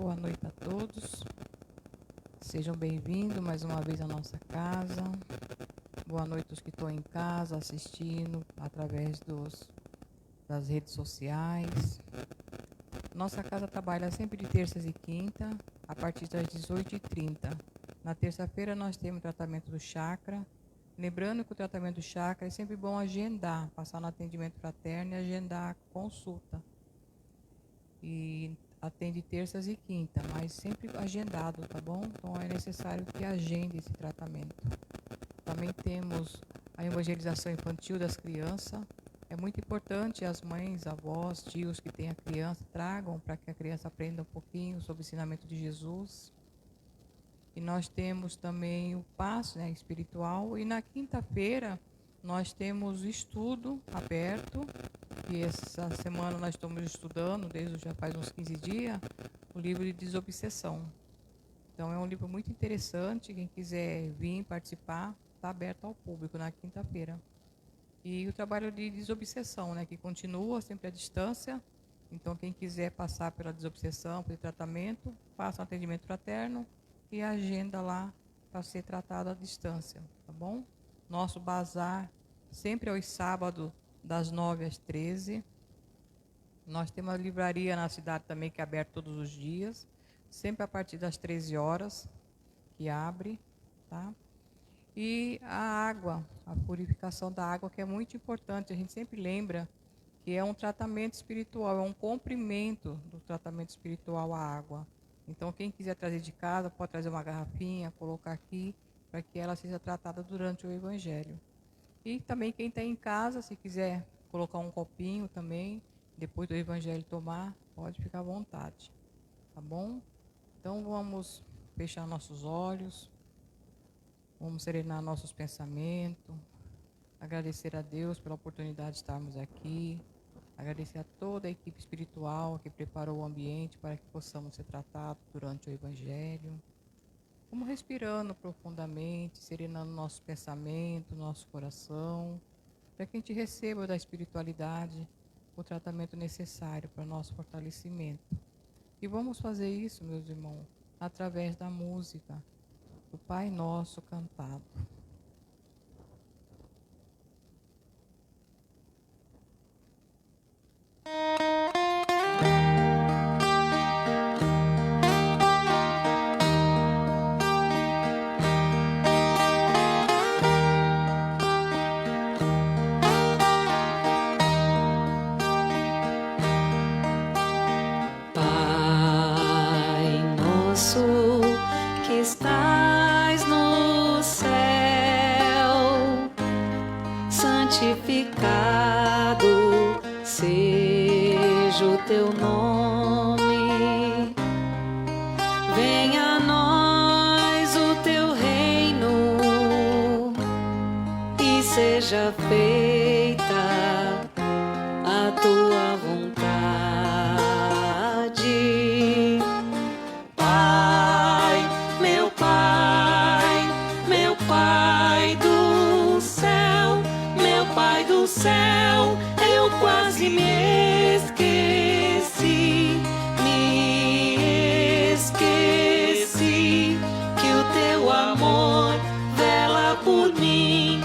Boa noite a todos. Sejam bem-vindos mais uma vez à nossa casa. Boa noite aos que estão em casa assistindo através das redes sociais. Nossa casa trabalha sempre de terças e quinta, a partir das 18h30. Na terça-feira nós temos o tratamento do chakra. Lembrando que o tratamento do chakra é sempre bom agendar, passar no atendimento fraterno e agendar a consulta. E atende terças e quinta, mas sempre agendado, tá bom? Então é necessário que agende esse tratamento. Também temos a evangelização infantil das crianças. É muito importante as mães, avós, tios que têm a criança, tragam para que a criança aprenda um pouquinho sobre o ensinamento de Jesus. E nós temos também o passo, né, espiritual. E na quinta-feira nós temos estudo aberto. E essa semana nós estamos estudando, desde já faz uns 15 dias, o livro de Desobsessão. Então é um livro muito interessante, quem quiser vir participar, está aberto ao público na quinta-feira. E o trabalho de desobsessão, né, que continua sempre à distância. Então quem quiser passar pela desobsessão, pelo tratamento, faça um atendimento fraterno e agenda lá para ser tratado à distância, tá bom? Nosso bazar sempre aos sábados, das 9 às 13. Nós temos uma livraria na cidade também que é aberta todos os dias, sempre a partir das 13 horas que abre, tá? E a água, a purificação da água, que é muito importante, a gente sempre lembra que é um tratamento espiritual, é um comprimento do tratamento espiritual a água. Então quem quiser trazer de casa, pode trazer uma garrafinha, colocar aqui, para que ela seja tratada durante o Evangelho. E também quem está em casa, se quiser colocar um copinho também, depois do Evangelho tomar, pode ficar à vontade, tá bom? Então vamos fechar nossos olhos, vamos serenar nossos pensamentos, agradecer a Deus pela oportunidade de estarmos aqui, agradecer a toda a equipe espiritual que preparou o ambiente para que possamos ser tratados durante o Evangelho. Vamos respirando profundamente, serenando nosso pensamento, nosso coração, para que a gente receba da espiritualidade o tratamento necessário para o nosso fortalecimento. E vamos fazer isso, meus irmãos, através da música, do Pai Nosso cantado. Santificado seja o teu nome, venha a nós o teu reino e seja feita a tua vontade. Pai, meu Pai, meu Pai do céu, meu Pai do céu, eu quase me esqueci que o teu amor vela por mim,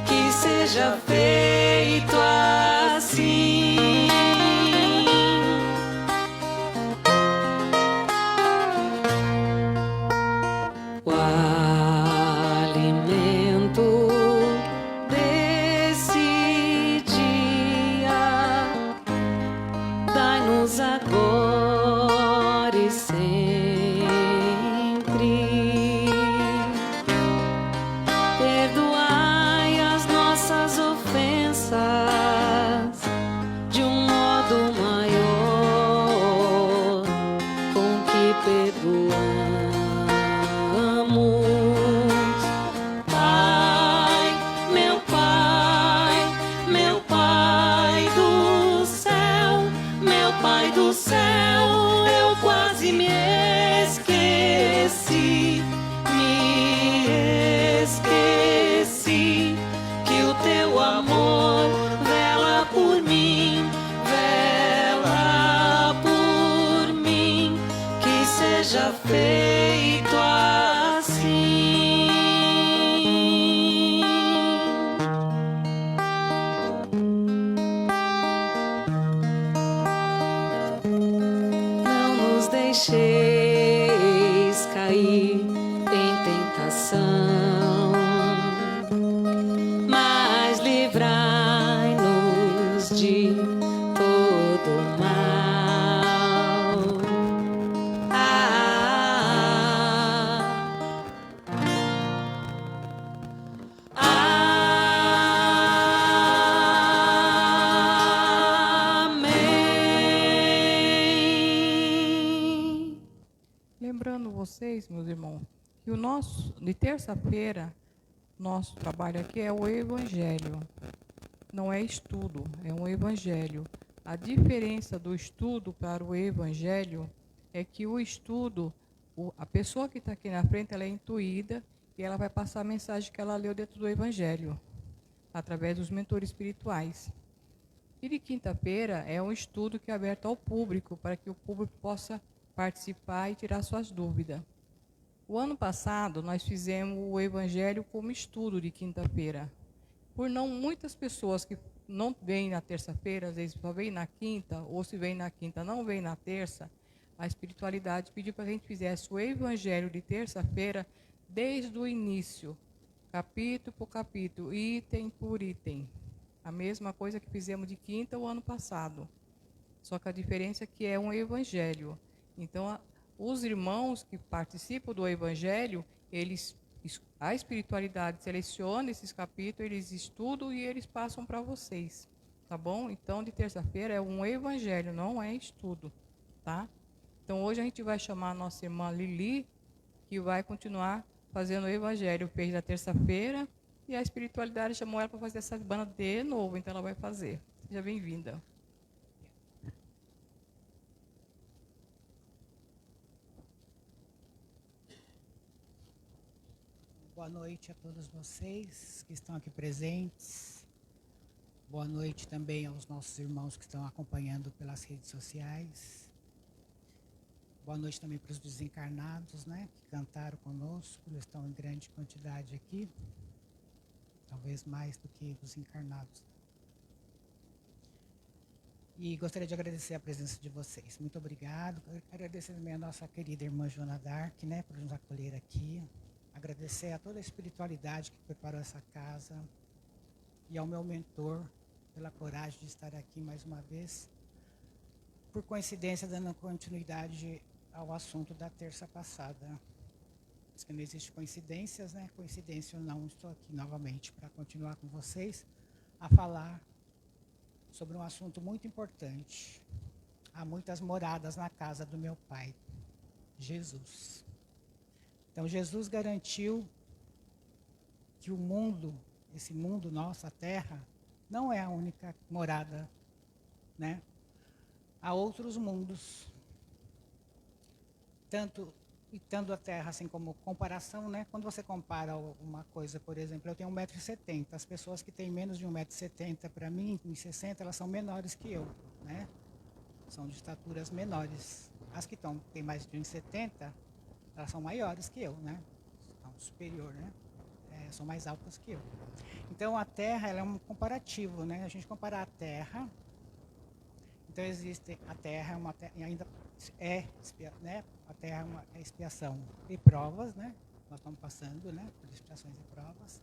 que seja feito assim. O alimento desse dia, dai-nos agora e sempre. Perdoai as nossas ofensas de um modo maior com que perdoamos. Pai, meu Pai, meu Pai do céu, meu Pai do céu, feito assim. Não nos deixeis cair em tentação, mas livrai-nos de todo mal. Amém. Lembrando vocês, meus irmãos, que o nosso, de terça-feira, nosso trabalho aqui é o Evangelho. Não é estudo, é um Evangelho. A diferença do estudo para o Evangelho é que o estudo, a pessoa que está aqui na frente, ela é intuída e ela vai passar a mensagem que ela leu dentro do Evangelho, através dos mentores espirituais. E de quinta-feira é um estudo que é aberto ao público, para que o público possa participar e tirar suas dúvidas. O ano passado, nós fizemos o Evangelho como estudo de quinta-feira. Por não muitas pessoas que não vêm na terça-feira, às vezes só vêm na quinta, ou se vêm na quinta, não vêm na terça, a espiritualidade pediu para que a gente fizesse o Evangelho de terça-feira desde o início, capítulo por capítulo, item por item. A mesma coisa que fizemos de quinta o ano passado. Só que a diferença é que é um Evangelho. Então, os irmãos que participam do Evangelho, a espiritualidade seleciona esses capítulos, eles estudam e eles passam para vocês, tá bom? Então, de terça-feira é um Evangelho, não é estudo, tá? Então, hoje a gente vai chamar a nossa irmã Lili, que vai continuar fazendo o Evangelho. Fez na terça-feira e a espiritualidade chamou ela para fazer essa banda de novo, então ela vai fazer. Seja bem-vinda. Boa noite a todos vocês que estão aqui presentes. Boa noite também aos nossos irmãos que estão acompanhando pelas redes sociais. Boa noite também para os desencarnados, né, que cantaram conosco. Eles estão em grande quantidade aqui, talvez mais do que os encarnados. E gostaria de agradecer a presença de vocês. Muito obrigado. Agradecer também a nossa querida irmã Joana Dark, né, por nos acolher aqui. Agradecer a toda a espiritualidade que preparou essa casa e ao meu mentor pela coragem de estar aqui mais uma vez. Por coincidência, dando continuidade ao assunto da terça passada. Diz que não existe coincidências, né? Coincidência ou não, estou aqui novamente para continuar com vocês a falar sobre um assunto muito importante. Há muitas moradas na casa do meu Pai, Jesus. Então, Jesus garantiu que o mundo, esse mundo nosso, a Terra, não é a única morada, né? Há outros mundos. Tanto a Terra, assim como comparação, né? Quando você compara uma coisa, por exemplo, eu tenho 1,70 m. As pessoas que têm menos de 1,70 m, para mim, 1,60 m, elas são menores que eu, né? São de estaturas menores. As que têm mais de 1,70 m, elas são maiores que eu, né? São superior, né? São mais altas que eu. Então, a Terra, ela é um comparativo, né? A gente comparar a Terra. Então, existe a Terra, ainda né? A Terra é uma expiação e provas, né? Nós estamos passando, né? Por expiações e provas.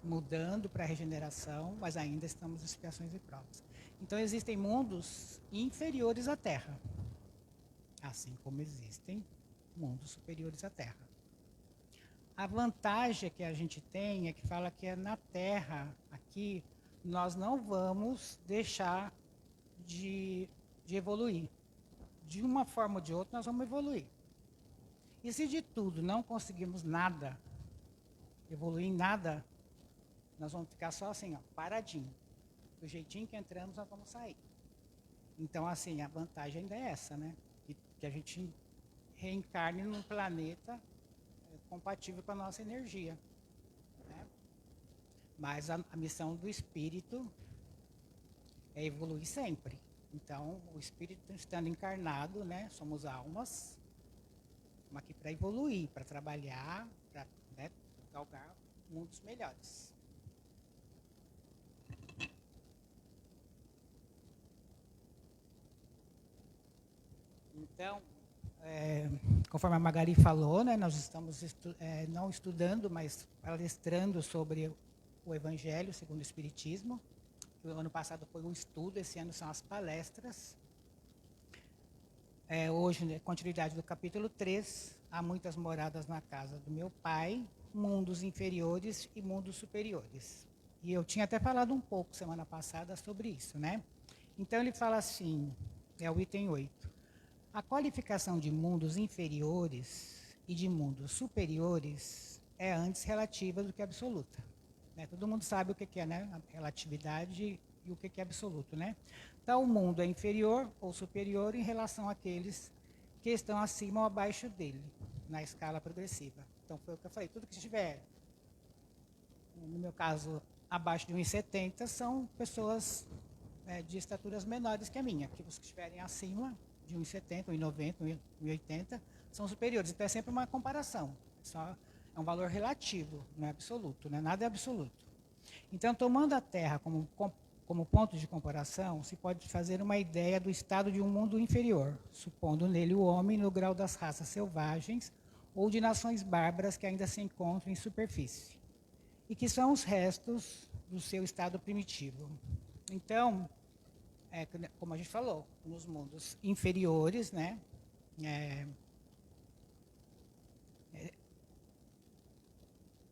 Mudando para a regeneração, mas ainda estamos em expiações e provas. Então, existem mundos inferiores à Terra. Assim como existem mundos superiores à Terra. A vantagem que a gente tem é que fala que é na Terra, aqui, nós não vamos deixar de evoluir. De uma forma ou de outra, nós vamos evoluir. E se de tudo não conseguimos nada, evoluir em nada, nós vamos ficar só assim, ó, paradinho. Do jeitinho que entramos, nós vamos sair. Então, assim, a vantagem ainda é essa, né? Que a gente reencarne num planeta compatível com a nossa energia, né? Mas a missão do espírito é evoluir sempre. Então, o espírito estando encarnado, né? Somos almas, Estamos aqui para evoluir, para trabalhar, para, né, galgar mundos melhores. Então, conforme a Magali falou, né, nós estamos não estudando, mas palestrando sobre o Evangelho segundo o Espiritismo. O ano passado foi o estudo, esse ano são as palestras. Hoje, né, continuidade do capítulo 3, há muitas moradas na casa do meu pai, mundos inferiores e mundos superiores. E eu tinha até falado um pouco semana passada sobre isso, né? Então ele fala assim, é o item 8. A qualificação de mundos inferiores e de mundos superiores é antes relativa do que absoluta. Né? Todo mundo sabe o que é, né? A relatividade e o que é absoluto, né? Então, o mundo é inferior ou superior em relação àqueles que estão acima ou abaixo dele, na escala progressiva. Então, foi o que eu falei, tudo que estiver, no meu caso, abaixo de 1,70 são pessoas de estaturas menores que a minha, que os que estiverem acima de 1,70, 1,90, 1,80 são superiores. Então, é sempre uma comparação, é um valor relativo, não é absoluto, né? Nada é absoluto. Então, tomando a Terra como ponto de comparação, se pode fazer uma ideia do estado de um mundo inferior, supondo nele o homem no grau das raças selvagens ou de nações bárbaras que ainda se encontram em superfície, e que são os restos do seu estado primitivo. Então, como a gente falou, nos mundos inferiores, né,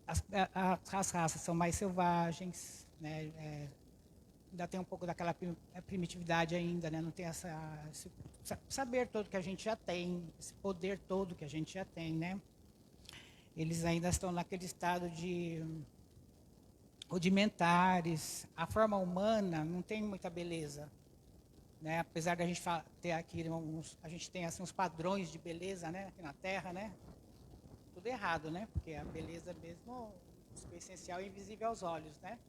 as raças são mais selvagens, né, ainda tem um pouco daquela primitividade ainda, né? Não tem esse saber todo que a gente já tem, esse poder todo que a gente já tem, né? Eles ainda estão naquele estado de rudimentares. A forma humana não tem muita beleza, né? Apesar de a gente ter aqui a gente tem assim uns padrões de beleza, né? Aqui na Terra, né? Tudo errado, né? Porque a beleza mesmo, o essencial é invisível aos olhos, né?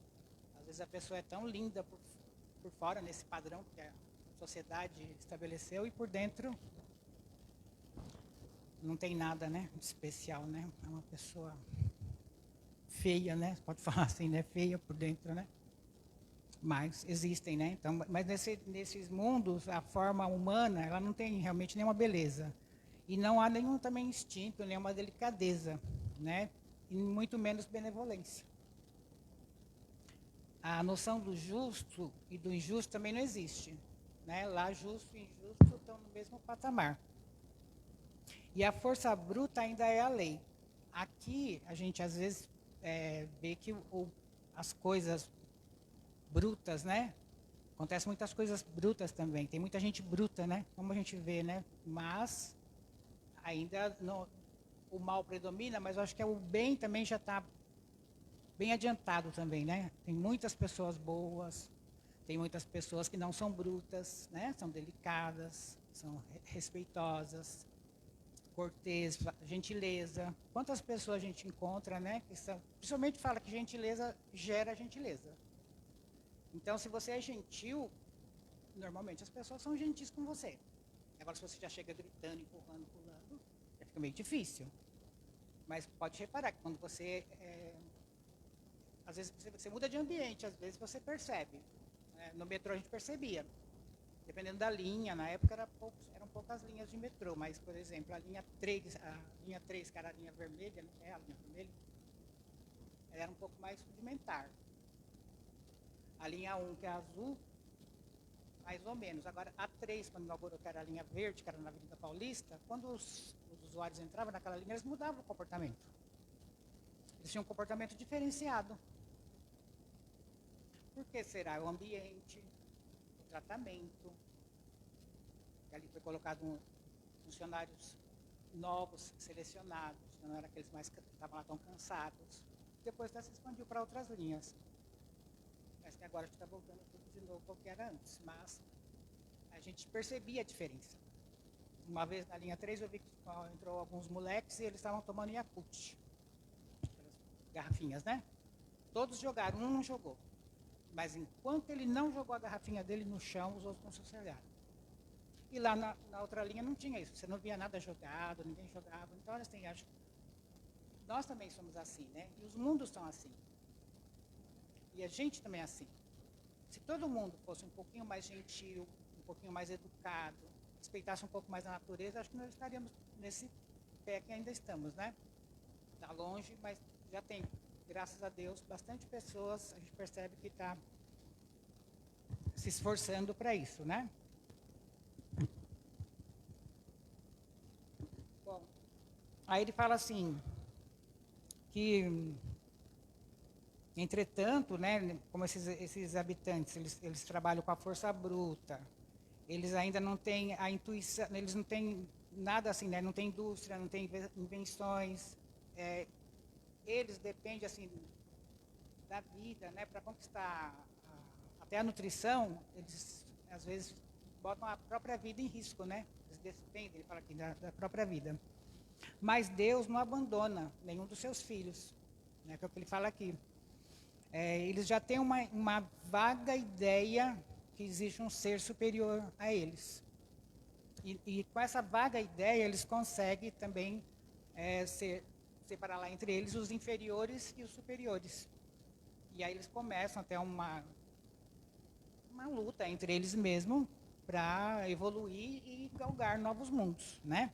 Às vezes a pessoa é tão linda por fora, nesse padrão que a sociedade estabeleceu, e por dentro não tem nada, né, de especial, né? É uma pessoa feia, né? Pode falar assim, né? Feia por dentro, né? Mas existem, né? Então, mas nesses mundos, a forma humana, ela não tem realmente nenhuma beleza. E não há nenhum também instinto, nenhuma delicadeza, né? E muito menos benevolência. A noção do justo e do injusto também não existe, né? Lá, justo e injusto estão no mesmo patamar. E a força bruta ainda é a lei. Aqui, a gente às vezes vê que as coisas brutas, né? Acontecem muitas coisas brutas também. Tem muita gente bruta, né? Como a gente vê, né? Mas ainda o mal predomina, mas eu acho que o bem também já está bem adiantado também, né? Tem muitas pessoas boas, tem muitas pessoas que não são brutas, né? São delicadas, são respeitosas, cortês, gentileza. Quantas pessoas a gente encontra, né? Que são, principalmente fala que gentileza gera gentileza. Então, se você é gentil, normalmente as pessoas são gentis com você. Agora, se você já chega gritando, empurrando, pulando, já fica meio difícil. Mas pode reparar que quando você às vezes você muda de ambiente, às vezes você percebe. No metrô a gente percebia. Dependendo da linha, na época eram poucas linhas de metrô, mas, por exemplo, a linha 3, que era a linha vermelha, né, a linha vermelha, ela era um pouco mais rudimentar. A linha 1, que é azul, mais ou menos. Agora, a 3, quando inaugurou, que era a linha verde, que era na Avenida Paulista, quando os usuários entravam naquela linha, eles mudavam o comportamento. Eles tinham um comportamento diferenciado. Por que será? O ambiente, o tratamento. E ali foi colocado funcionários novos, selecionados, não eram aqueles mais que estavam lá tão cansados. Depois se expandiu para outras linhas. Mas que agora a gente está voltando tudo de novo ao que era antes. Mas a gente percebia a diferença. Uma vez na linha 3 eu vi que entrou alguns moleques e eles estavam tomando Yakult. Garrafinhas, né? Todos jogaram, um não jogou. Mas enquanto ele não jogou a garrafinha dele no chão, os outros não sossegaram. E lá na outra linha não tinha isso. Você não via nada jogado, ninguém jogava. Então, assim, acho, nós também somos assim, né? E os mundos são assim. E a gente também é assim. Se todo mundo fosse um pouquinho mais gentil, um pouquinho mais educado, respeitasse um pouco mais a natureza, acho que nós estaríamos nesse pé que ainda estamos, né? Está longe, mas já tem, graças a Deus, bastante pessoas, a gente percebe que está se esforçando para isso, né? Bom, aí ele fala assim, que, entretanto, né, como esses habitantes, eles trabalham com a força bruta, eles ainda não têm a intuição, eles não têm nada assim, né, não tem indústria, não tem invenções, eles dependem assim da vida, né, para conquistar até a nutrição, eles às vezes botam a própria vida em risco, né? Eles dependem, ele fala aqui, da própria vida. Mas Deus não abandona nenhum dos seus filhos, né? Que é o que ele fala aqui. Eles já têm uma vaga ideia que existe um ser superior a eles. E com essa vaga ideia, eles conseguem também separar lá entre eles os inferiores e os superiores. E aí eles começam até uma luta entre eles mesmos para evoluir e galgar novos mundos, né?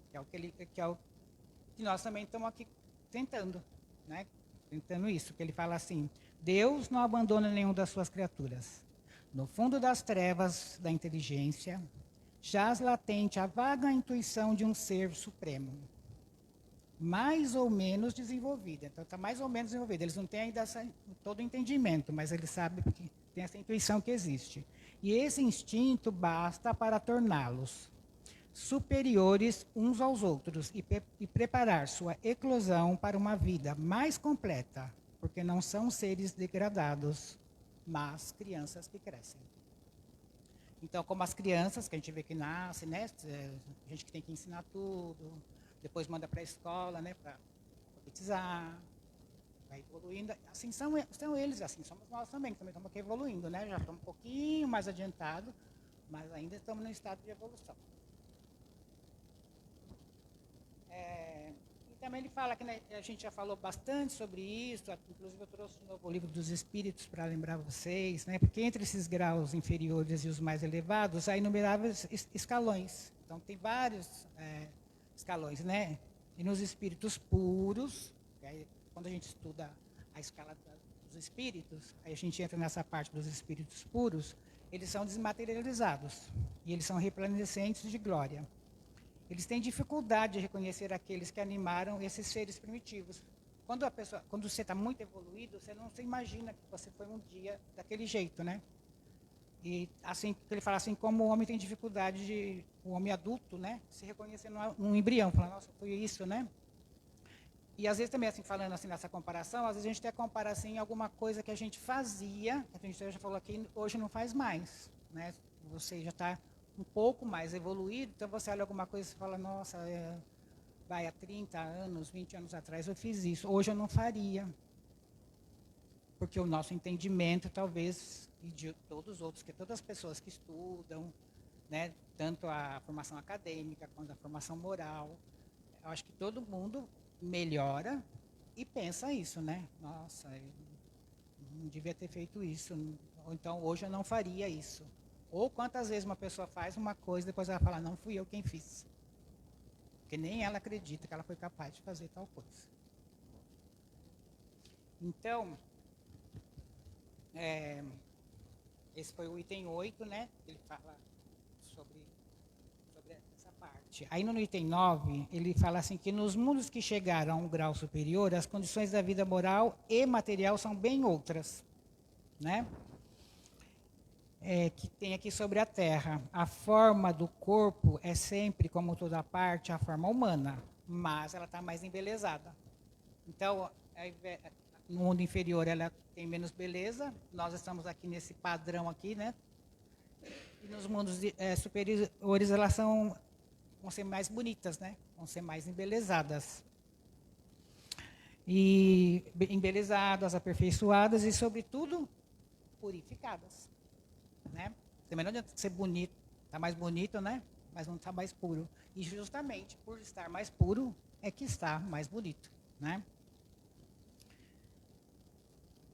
Que é o que nós também estamos aqui tentando, né? Tentando isso, que ele fala assim: Deus não abandona nenhum das suas criaturas. No fundo das trevas da inteligência, jaz latente a vaga intuição de um ser supremo, mais ou menos desenvolvida. Então, está mais ou menos desenvolvida. Eles não têm ainda todo o entendimento, mas eles sabem que tem essa intuição que existe. E esse instinto basta para torná-los superiores uns aos outros e preparar sua eclosão para uma vida mais completa, porque não são seres degradados, mas crianças que crescem. Então, como as crianças que a gente vê que nascem, né, a gente que tem que ensinar tudo, depois manda para a escola, né, para alfabetizar, vai evoluindo. Assim são eles, assim somos nós também estamos aqui evoluindo, né? Já estamos um pouquinho mais adiantados, mas ainda estamos no estado de evolução. E também ele fala que, né, a gente já falou bastante sobre isso, inclusive eu trouxe de novo o livro dos Espíritos para lembrar vocês, né? Porque entre esses graus inferiores e os mais elevados, há inumeráveis escalões. Então tem vários escalões, né? E nos espíritos puros, aí, quando a gente estuda a escala dos espíritos, aí a gente entra nessa parte dos espíritos puros, eles são desmaterializados e eles são resplandecentes de glória. Eles têm dificuldade de reconhecer aqueles que animaram esses seres primitivos. Quando você está muito evoluído, você não se imagina que você foi um dia daquele jeito, né? E assim, ele fala assim, como o homem tem dificuldade o homem adulto, né, se reconhecer num embrião, falando, nossa, foi isso, né? E às vezes também, assim, falando assim nessa comparação, às vezes a gente até compara assim alguma coisa que a gente fazia, que a gente já falou aqui, hoje não faz mais, né? Você já está um pouco mais evoluído, então você olha alguma coisa e fala, nossa, há 30 anos, 20 anos atrás eu fiz isso, hoje eu não faria. Porque o nosso entendimento, talvez, e de todos os outros, que todas as pessoas que estudam, né, tanto a formação acadêmica quanto a formação moral, eu acho que todo mundo melhora e pensa isso, né? Nossa, eu não devia ter feito isso, ou então hoje eu não faria isso. Ou quantas vezes uma pessoa faz uma coisa e depois ela fala, não fui eu quem fiz. Porque nem ela acredita que ela foi capaz de fazer tal coisa. Então, esse foi o item 8, né? Ele fala sobre essa parte. Aí no item 9, ele fala assim que nos mundos que chegaram a um grau superior, as condições da vida moral e material são bem outras, né? Que tem aqui sobre a Terra. A forma do corpo é sempre, como toda parte, a forma humana, mas ela está mais embelezada. Então, no mundo inferior ela tem menos beleza, nós estamos aqui nesse padrão aqui, né? E nos mundos superiores elas vão ser mais bonitas, né? Vão ser mais embelezadas. E embelezadas, aperfeiçoadas e, sobretudo, purificadas. Né? Também não adianta ser bonito Está mais bonito, né? Mas não está mais puro. E justamente por estar mais puro é que está mais bonito, né?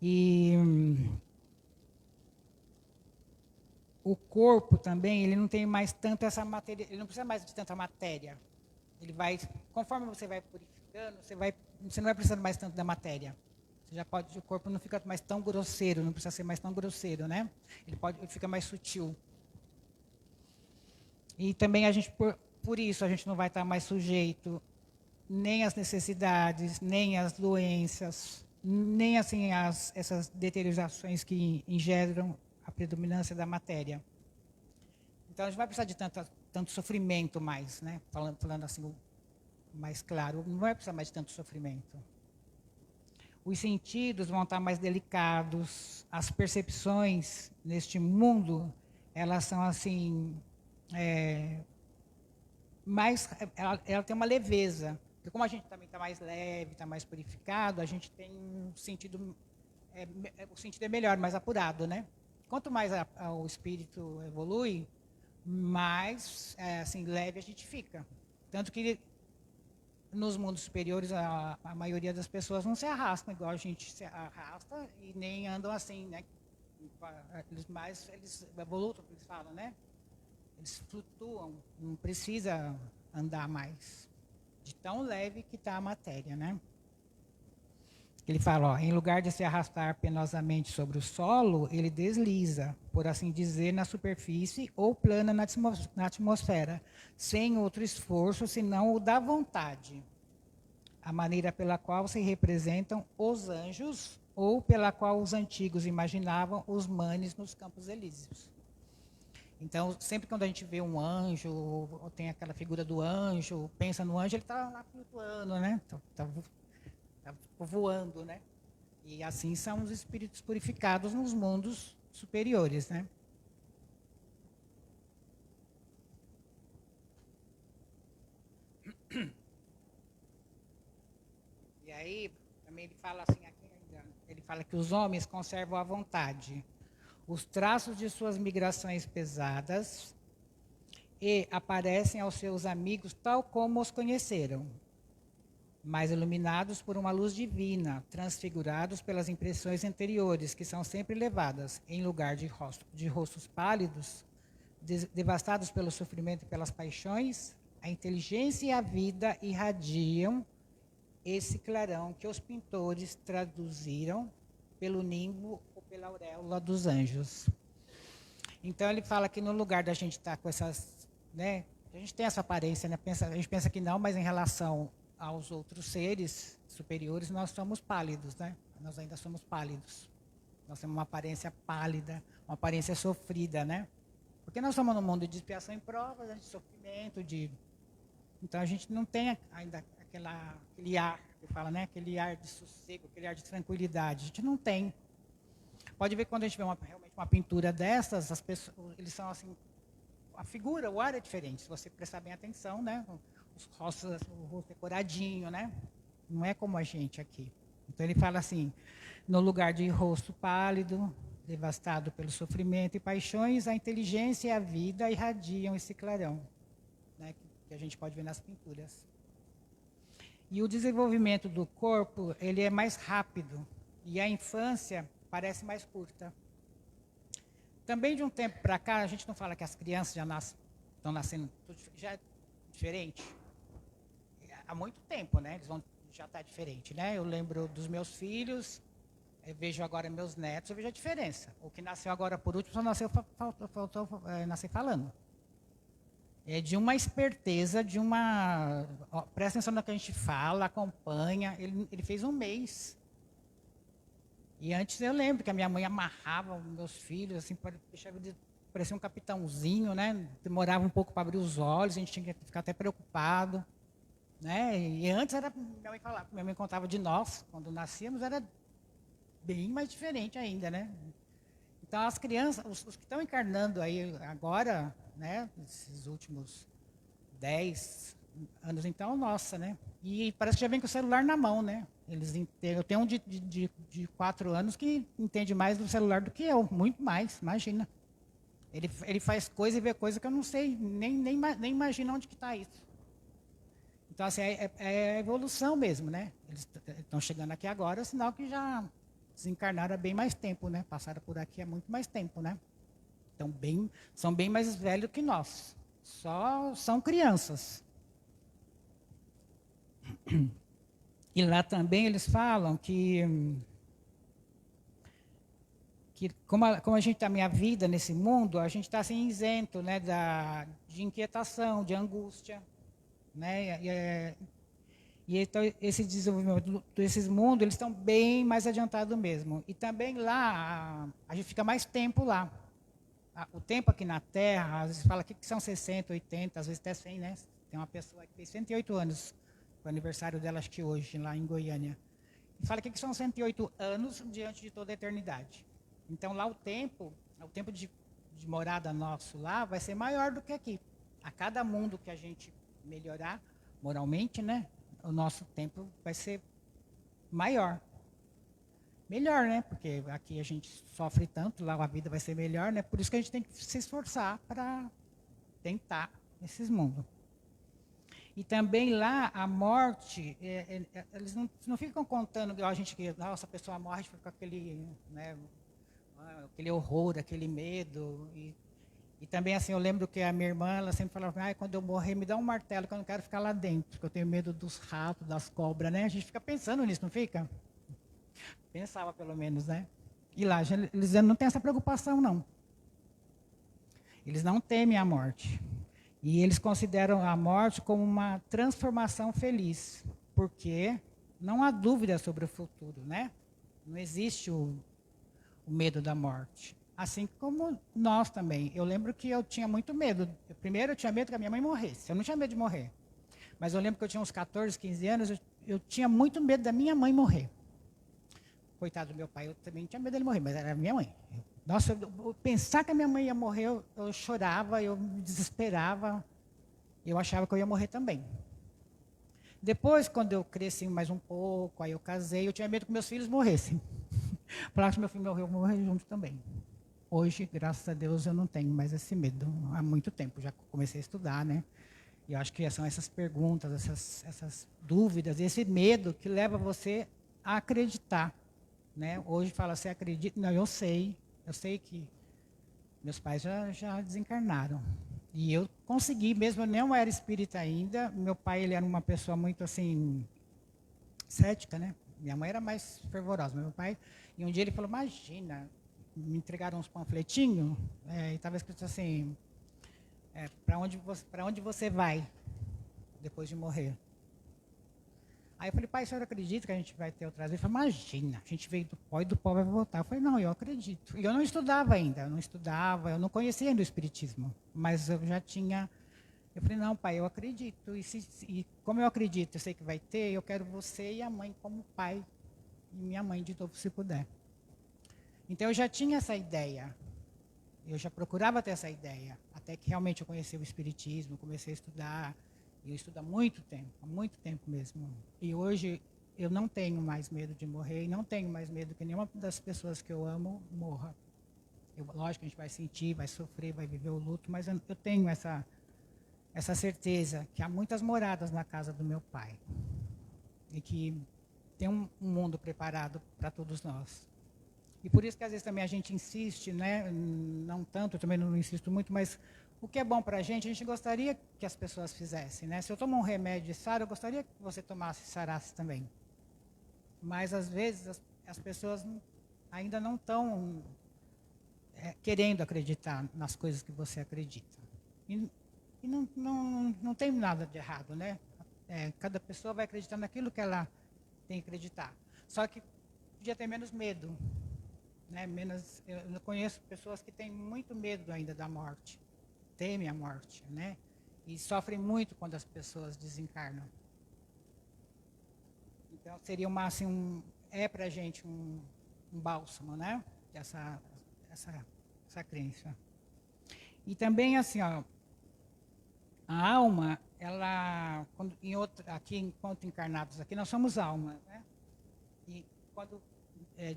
E o corpo também, ele não tem mais tanta essa matéria, ele não precisa mais de tanta matéria. Ele vai, conforme você vai purificando, você não vai precisando mais tanto da matéria. Você já pode, o corpo não fica mais tão grosseiro, não precisa ser mais tão grosseiro, né? Ele fica mais sutil. E também a gente, por isso, a gente não vai estar mais sujeito nem às necessidades, nem às doenças, nem assim essas deteriorações que engendram a predominância da matéria. Então a gente vai precisar de tanto sofrimento mais, né? Falando assim mais claro, não vai precisar mais de tanto sofrimento. Os sentidos vão estar mais delicados, as percepções neste mundo, elas são assim, ela tem uma leveza. Porque como a gente também está mais leve, está mais purificado, a gente tem um sentido, o sentido é melhor, mais apurado, né? Quanto mais o espírito evolui, mais assim, leve a gente fica. Tanto que nos mundos superiores, a maioria das pessoas não se arrastam igual a gente se arrasta e nem andam assim, né? Eles evoluem, eles falam, né? Eles flutuam, não precisa andar mais. De tão leve que está a matéria, né? Ele fala, ó, em lugar de se arrastar penosamente sobre o solo, ele desliza, por assim dizer, na superfície ou plana na atmosfera, sem outro esforço senão o da vontade. A maneira pela qual se representam os anjos ou pela qual os antigos imaginavam os manes nos Campos Elíseos. Então, sempre quando a gente vê um anjo, ou tem aquela figura do anjo, pensa no anjo, ele está lá flutuando, né? Está voando, né? E assim são os espíritos purificados nos mundos superiores, né? E aí, também ele fala assim, ele fala que os homens conservam a vontade, os traços de suas migrações pesadas e aparecem aos seus amigos tal como os conheceram, mas iluminados por uma luz divina, transfigurados pelas impressões anteriores, que são sempre levadas, em lugar de rostos pálidos, devastados pelo sofrimento e pelas paixões, a inteligência e a vida irradiam esse clarão que os pintores traduziram pelo nimbo ou pela auréola dos anjos. Então ele fala que no lugar da gente estar com essas, né, a gente tem essa aparência, né, a gente pensa que não, mas em relação aos outros seres superiores, nós somos pálidos, né? Nós ainda somos pálidos. Nós temos uma aparência pálida, uma aparência sofrida, né? Porque nós estamos num mundo de expiação e provas, de sofrimento, então a gente não tem ainda aquele ar que fala, né? Aquele ar de sossego, aquele ar de tranquilidade. A gente não tem. Pode ver que quando a gente vê realmente uma pintura dessas, as pessoas, eles são assim, a figura, o ar é diferente. Se você prestar bem atenção, né? Os rostos, o rosto decoradinho, né? Não é como a gente aqui. Então ele fala assim, no lugar de rosto pálido, devastado pelo sofrimento e paixões, a inteligência e a vida irradiam esse clarão, né? Que a gente pode ver nas pinturas. E o desenvolvimento do corpo, ele é mais rápido, e a infância parece mais curta. Também de um tempo para cá, a gente não fala que as crianças estão nascendo, já é diferente. Há muito tempo, né? Já está diferente, né? Eu lembro dos meus filhos, eu vejo agora meus netos, eu vejo a diferença. O que nasceu agora por último só nasceu, faltou nascer falando. É de uma esperteza, presta atenção no que a gente fala, acompanha. Ele fez 1 mês. E antes eu lembro que a minha mãe amarrava os meus filhos, assim, parecia um capitãozinho, né? Demorava um pouco para abrir os olhos, a gente tinha que ficar até preocupado. Né? E antes minha mãe contava de nós, quando nascíamos, era bem mais diferente ainda, né? Então as crianças, os que estão encarnando aí agora, né, nesses últimos 10 anos, então, nossa, né? E parece que já vem com o celular na mão, né? Eu tenho um de 4 anos que entende mais do celular do que eu, muito mais, imagina. Ele faz coisa e vê coisa que eu não sei, nem imagino onde que está isso. Então, assim, é a evolução mesmo, né? Eles estão chegando aqui agora, é sinal que já desencarnaram há bem mais tempo, né? Passaram por aqui há muito mais tempo, né? Então, são bem mais velhos que nós. Só são crianças. E lá também eles falam que como a gente está minha vida nesse mundo, a gente está assim, isento, né, de inquietação, de angústia, né? E então esse desenvolvimento desses mundos, eles estão bem mais adiantados mesmo. E também lá, a gente fica mais tempo lá. O tempo aqui na Terra, às vezes fala aqui que são 60, 80, às vezes até 100, né? Tem uma pessoa que fez 108 anos, o aniversário dela, acho que hoje, lá em Goiânia. E fala aqui que são 108 anos diante de toda a eternidade. Então lá o tempo de morada nosso lá vai ser maior do que aqui. A cada mundo que a gente melhorar moralmente, né? O nosso tempo vai ser maior. Melhor, né? Porque aqui a gente sofre tanto, lá a vida vai ser melhor, né? Por isso que a gente tem que se esforçar para tentar esses mundos. E também lá a morte, eles não ficam contando igual a gente que, nossa, a pessoa morre, fica com aquele, né, aquele horror, aquele medo. E também, assim, eu lembro que a minha irmã, ela sempre falava, quando eu morrer, me dá um martelo, que eu não quero ficar lá dentro, porque eu tenho medo dos ratos, das cobras, né? A gente fica pensando nisso, não fica? Pensava, pelo menos, né? E lá, eles não têm essa preocupação, não. Eles não temem a morte. E eles consideram a morte como uma transformação feliz, porque não há dúvida sobre o futuro, né? Não existe o medo da morte. Assim como nós também. Eu lembro que eu tinha muito medo. Primeiro eu tinha medo que a minha mãe morresse. Eu não tinha medo de morrer. Mas eu lembro que eu tinha uns 14, 15 anos, eu tinha muito medo da minha mãe morrer. Coitado do meu pai, eu também tinha medo dele morrer, mas era a minha mãe. Nossa, eu pensar que a minha mãe ia morrer, eu chorava, eu me desesperava. Eu achava que eu ia morrer também. Depois, quando eu cresci mais um pouco, aí eu casei, eu tinha medo que meus filhos morressem. Falava que meu filho morreu, eu vou morrer junto também. Hoje, graças a Deus, eu não tenho mais esse medo. Há muito tempo, já comecei a estudar, né? E eu acho que são essas perguntas, essas dúvidas, esse medo que leva você a acreditar. Né? Hoje fala, você acredita? Não, eu sei que meus pais já desencarnaram. E eu consegui, mesmo eu não era espírita ainda, meu pai ele era uma pessoa muito assim, cética, né? Minha mãe era mais fervorosa, mas meu pai, e um dia ele falou, imagina, me entregaram uns panfletinhos, e estava escrito assim, para onde você vai depois de morrer? Aí eu falei, pai, o senhor acredita que a gente vai ter outras vezes? Ele falou, imagina, a gente veio do pó e do pó vai voltar. Eu falei, não, eu acredito. E eu não estudava ainda, eu não conhecia ainda o espiritismo, mas eu já tinha. Eu falei, não, pai, eu acredito. E como eu acredito, eu sei que vai ter, eu quero você e a mãe como pai, e minha mãe de novo, se puder. Então eu já tinha essa ideia, eu já procurava ter essa ideia, até que realmente eu conheci o espiritismo, comecei a estudar. Eu estudo há muito tempo mesmo. E hoje eu não tenho mais medo de morrer e não tenho mais medo que nenhuma das pessoas que eu amo morra. Lógico que a gente vai sentir, vai sofrer, vai viver o luto, mas eu tenho essa certeza que há muitas moradas na casa do meu pai. E que tem um mundo preparado para todos nós. E por isso que às vezes também a gente insiste, né? Não tanto, eu também não insisto muito, mas o que é bom para a gente gostaria que as pessoas fizessem, né? Se eu tomo um remédio de sara, eu gostaria que você tomasse e sarasse também. Mas, às vezes, as pessoas ainda não estão querendo acreditar nas coisas que você acredita. E não tem nada de errado, né? Cada pessoa vai acreditar naquilo que ela tem que acreditar. Só que podia ter menos medo. Né? Eu conheço pessoas que têm muito medo ainda da morte. Temem a morte, né? E sofrem muito quando as pessoas desencarnam. Então seria para a gente um bálsamo, né? Essa crença. E também assim, ó, a alma, ela, aqui enquanto encarnados aqui, nós somos alma, né? E quando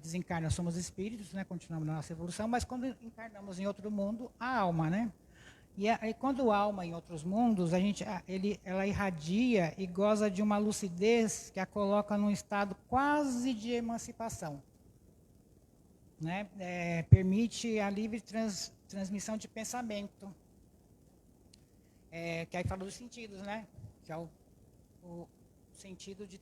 desencarna, somos espíritos, né? Continuamos na nossa evolução, mas quando encarnamos em outro mundo, a alma, né? E aí, quando a alma em outros mundos, ela irradia e goza de uma lucidez que a coloca num estado quase de emancipação, né? Permite a livre transmissão de pensamento, que aí fala dos sentidos, né? Que é o sentido de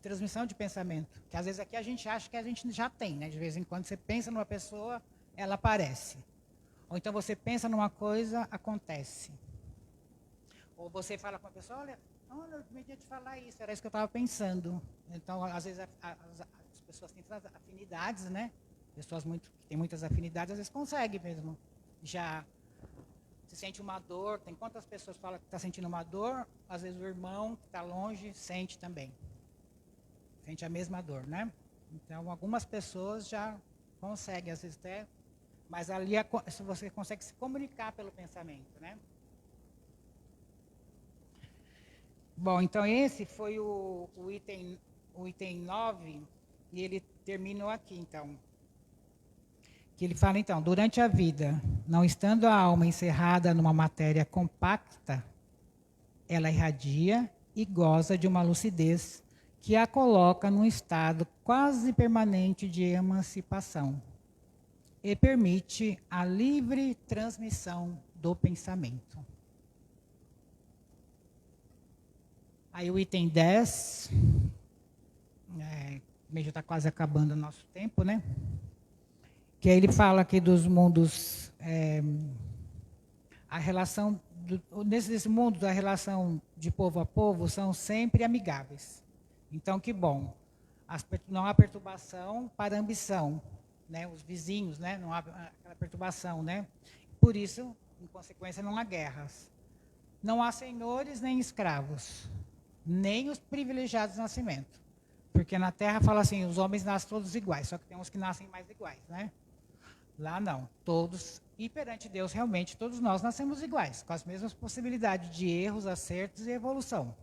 transmissão de pensamento, que às vezes aqui a gente acha que a gente já tem, né? De vez em quando você pensa numa pessoa, ela aparece. Ou então você pensa numa coisa, acontece. Ou você fala com uma pessoa, olha, eu me te falar isso, era isso que eu estava pensando. Então, às vezes, as pessoas têm tantas afinidades, né? Pessoas que têm muitas afinidades, às vezes conseguem mesmo. Já se sente uma dor, tem quantas pessoas falam que está sentindo uma dor, às vezes o irmão que está longe sente também. Sente a mesma dor, né? Então, algumas pessoas já conseguem, às vezes até... Mas ali você consegue se comunicar pelo pensamento, né? Bom, então esse foi o item 9, e ele terminou aqui, então. Que ele fala, então, durante a vida, não estando a alma encerrada numa matéria compacta, ela irradia e goza de uma lucidez que a coloca num estado quase permanente de emancipação e permite a livre transmissão do pensamento. Aí o item 10, já está quase acabando o nosso tempo, né? Que aí ele fala aqui dos mundos, a relação, nesse mundo, a relação de povo a povo são sempre amigáveis. Então, que bom. Não há perturbação para a ambição. Né, os vizinhos, né, não há aquela perturbação, né? Por isso, em consequência, não há guerras. Não há senhores nem escravos, nem os privilegiados de nascimento. Porque na Terra fala assim, os homens nascem todos iguais, só que tem uns que nascem mais iguais, né? Lá não, todos, e perante Deus, realmente, todos nós nascemos iguais, com as mesmas possibilidades de erros, acertos e evolução.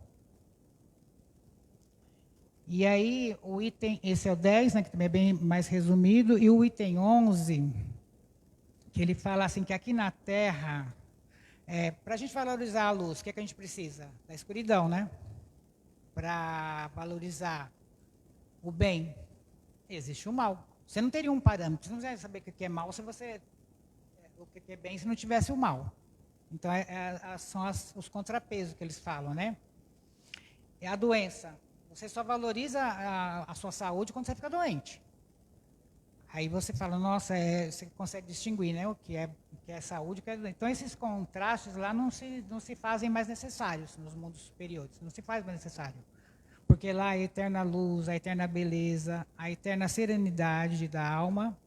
E aí, o item, esse é o 10, né, que também é bem mais resumido, e o item 11, que ele fala assim, que aqui na Terra, para a gente valorizar a luz, o que é que a gente precisa? Da escuridão, né? Para valorizar o bem, existe o mal. Você não teria um parâmetro, você não vai saber o que é mal se você, o que é bem se não tivesse o mal. Então, são os contrapesos que eles falam, né? É a doença. Você só valoriza a sua saúde quando você fica doente. Aí você fala, nossa, você consegue distinguir, né, o que é saúde e o que é doença. Então, esses contrastes lá não se fazem mais necessários nos mundos superiores. Não se faz mais necessário. Porque lá a eterna luz, a eterna beleza, a eterna serenidade da alma,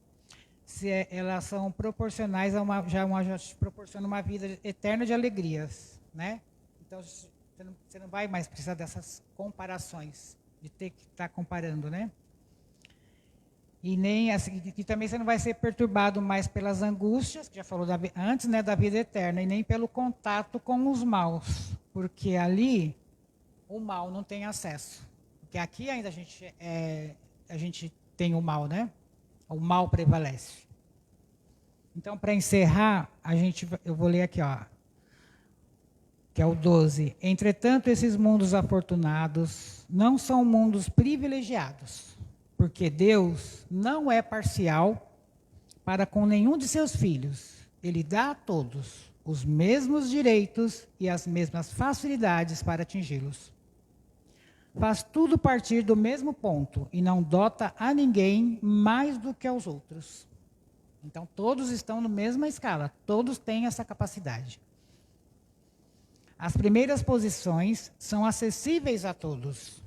elas são proporcionais a já te proporciona uma vida eterna de alegrias, né? Então, você não vai mais precisar dessas comparações, de ter que estar comparando, né? E nem assim, e também você não vai ser perturbado mais pelas angústias, que já falou antes, né, da vida eterna, e nem pelo contato com os maus, porque ali o mal não tem acesso. Porque aqui ainda a gente tem o mal, né? O mal prevalece. Então, para encerrar, eu vou ler aqui, ó. Que é o 12. Entretanto, esses mundos afortunados não são mundos privilegiados, porque Deus não é parcial para com nenhum de seus filhos. Ele dá a todos os mesmos direitos e as mesmas facilidades para atingi-los. Faz tudo partir do mesmo ponto e não dota a ninguém mais do que aos outros. Então, todos estão na mesma escala, todos têm essa capacidade. As primeiras posições são acessíveis a todos.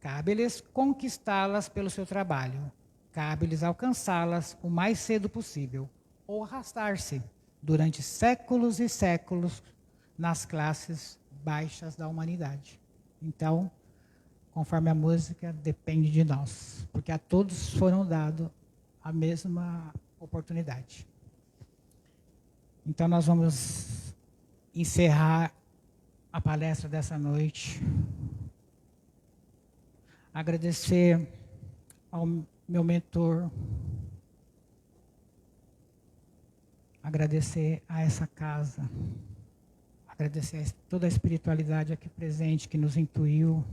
Cabe-lhes conquistá-las pelo seu trabalho. Cabe-lhes alcançá-las o mais cedo possível, ou arrastar-se durante séculos e séculos nas classes baixas da humanidade. Então, conforme a música, depende de nós, porque a todos foram dados a mesma oportunidade. Então, nós vamos encerrar a palestra dessa noite. Agradecer meu mentor, agradecer a essa casa, agradecer a toda a espiritualidade aqui presente que nos intuiu.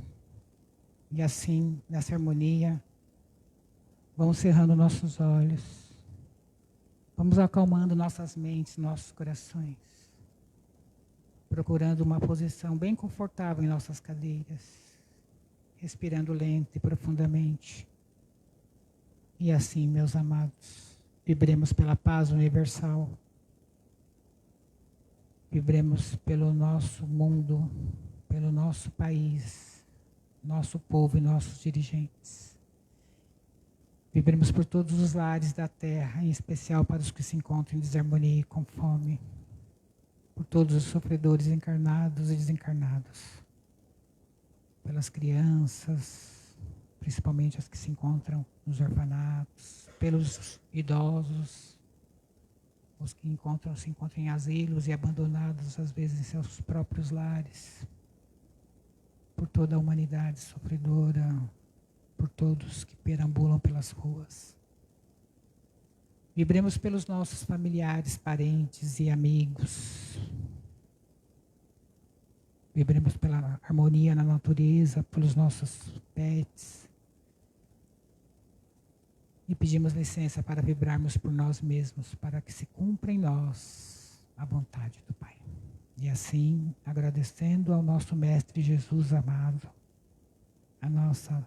E assim, nessa harmonia, vamos cerrando nossos olhos, vamos acalmando nossas mentes, nossos corações, procurando uma posição bem confortável em nossas cadeiras, respirando lento e profundamente. E assim, meus amados, vibremos pela paz universal, vibremos pelo nosso mundo, pelo nosso país, nosso povo e nossos dirigentes. Vibremos por todos os lares da terra, em especial para os que se encontram em desarmonia e com fome, por todos os sofredores encarnados e desencarnados, pelas crianças, principalmente as que se encontram nos orfanatos, pelos idosos, os que se encontram em asilos e abandonados, às vezes, em seus próprios lares, por toda a humanidade sofredora, por todos que perambulam pelas ruas. Vibremos pelos nossos familiares, parentes e amigos. Vibremos pela harmonia na natureza, pelos nossos pets. E pedimos licença para vibrarmos por nós mesmos, para que se cumpra em nós a vontade do Pai. E assim, agradecendo ao nosso Mestre Jesus amado, a nossa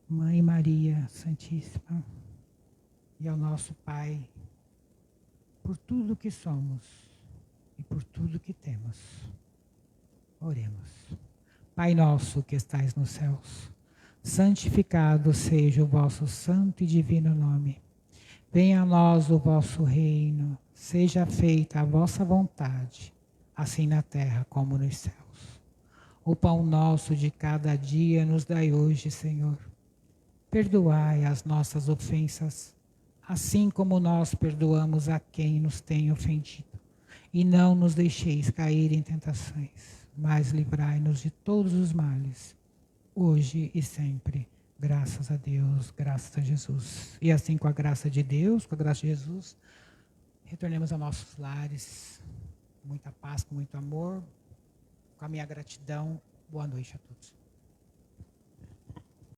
Mãe Maria Santíssima e ao nosso Pai, por tudo que somos e por tudo que temos. Oremos. Pai nosso que estais nos céus, santificado seja o vosso santo e divino nome. Venha a nós o vosso reino, seja feita a vossa vontade, assim na terra como nos céus. O pão nosso de cada dia nos dai hoje, Senhor. Perdoai as nossas ofensas, assim como nós perdoamos a quem nos tem ofendido. E não nos deixeis cair em tentações, mas livrai-nos de todos os males, hoje e sempre. Graças a Deus, graças a Jesus. E assim, com a graça de Deus, com a graça de Jesus, retornemos a nossos lares, com muita paz, com muito amor, com a minha gratidão. Boa noite a todos.